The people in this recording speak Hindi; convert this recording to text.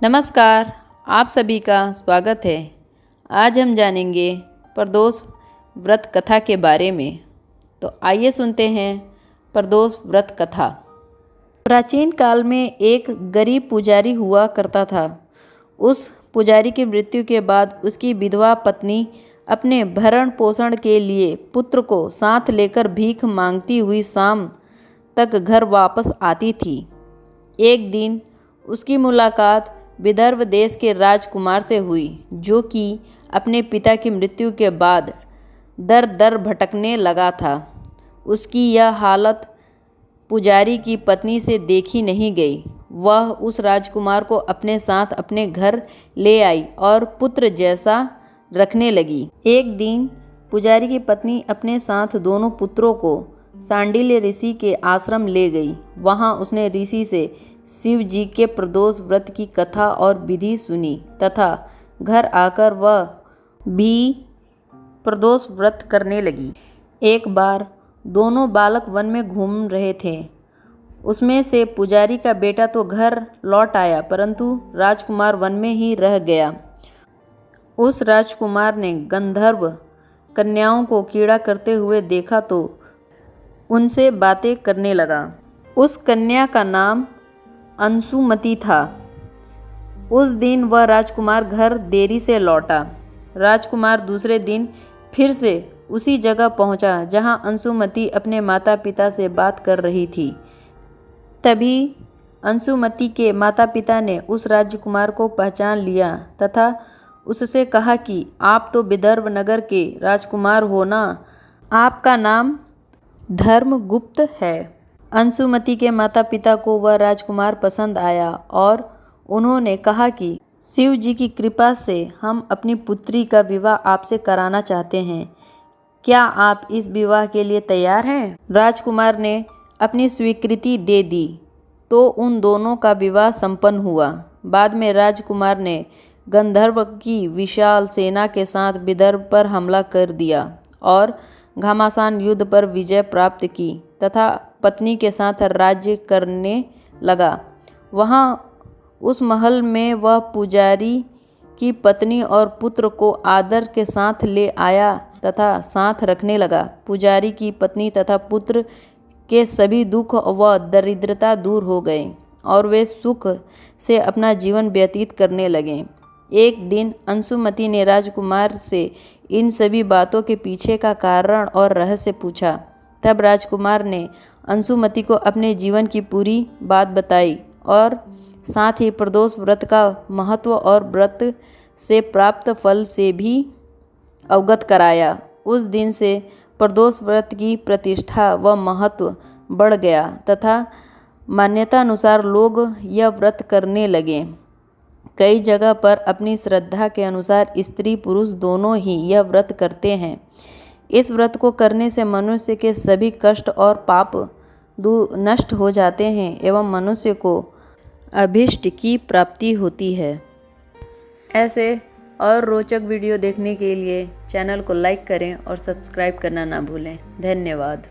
नमस्कार, आप सभी का स्वागत है। आज हम जानेंगे प्रदोष व्रत कथा के बारे में। तो आइए सुनते हैं प्रदोष व्रत कथा। प्राचीन काल में एक गरीब पुजारी हुआ करता था। उस पुजारी की मृत्यु के बाद उसकी विधवा पत्नी अपने भरण पोषण के लिए पुत्र को साथ लेकर भीख मांगती हुई शाम तक घर वापस आती थी। एक दिन उसकी मुलाकात विदर्भ देश के राजकुमार से हुई, जो कि अपने पिता की मृत्यु के बाद दर दर भटकने लगा था। उसकी यह हालत पुजारी की पत्नी से देखी नहीं गई। वह उस राजकुमार को अपने साथ अपने घर ले आई और पुत्र जैसा रखने लगी। एक दिन पुजारी की पत्नी अपने साथ दोनों पुत्रों को सांडिल्य ऋषि के आश्रम ले गई। वहां उसने ऋषि से शिव जी के प्रदोष व्रत की कथा और विधि सुनी तथा घर आकर वह भी प्रदोष व्रत करने लगी। एक बार दोनों बालक वन में घूम रहे थे। उसमें से पुजारी का बेटा तो घर लौट आया, परंतु राजकुमार वन में ही रह गया। उस राजकुमार ने गंधर्व कन्याओं को कीड़ा करते हुए देखा तो उनसे बातें करने लगा। उस कन्या का नाम अंशुमति था। उस दिन वह राजकुमार घर देरी से लौटा। राजकुमार दूसरे दिन फिर से उसी जगह पहुंचा जहां अंशुमति अपने माता पिता से बात कर रही थी। तभी अंशुमति के माता पिता ने उस राजकुमार को पहचान लिया तथा उससे कहा कि आप तो विदर्भ नगर के राजकुमार हो ना, आपका नाम धर्मगुप्त है। अंशुमति के माता पिता को वह राजकुमार पसंद आया और उन्होंने कहा कि शिव जी की कृपा से हम अपनी पुत्री का विवाह आपसे कराना चाहते हैं। क्या आप इस विवाह के लिए तैयार हैं? राजकुमार ने अपनी स्वीकृति दे दी तो उन दोनों का विवाह संपन्न हुआ। बाद में राजकुमार ने गंधर्व की विशाल सेना के साथ विदर्भ पर हमला कर दिया और घमासान युद्ध पर विजय प्राप्त की तथा पत्नी के साथ राज्य करने लगा। वहाँ उस महल में वह पुजारी की पत्नी और पुत्र को आदर के साथ ले आया तथा साथ रखने लगा। पुजारी की पत्नी तथा पुत्र के सभी दुख व दरिद्रता दूर हो गए और वे सुख से अपना जीवन व्यतीत करने लगे। एक दिन अंशुमति ने राजकुमार से इन सभी बातों के पीछे का कारण और रहस्य पूछा। तब राजकुमार ने अंशुमति को अपने जीवन की पूरी बात बताई और साथ ही प्रदोष व्रत का महत्व और व्रत से प्राप्त फल से भी अवगत कराया। उस दिन से प्रदोष व्रत की प्रतिष्ठा व महत्व बढ़ गया तथा मान्यता अनुसार लोग यह व्रत करने लगे। कई जगह पर अपनी श्रद्धा के अनुसार स्त्री पुरुष दोनों ही यह व्रत करते हैं। इस व्रत को करने से मनुष्य के सभी कष्ट और पाप नष्ट हो जाते हैं एवं मनुष्य को अभीष्ट की प्राप्ति होती है। ऐसे और रोचक वीडियो देखने के लिए चैनल को लाइक करें और सब्सक्राइब करना ना भूलें। धन्यवाद।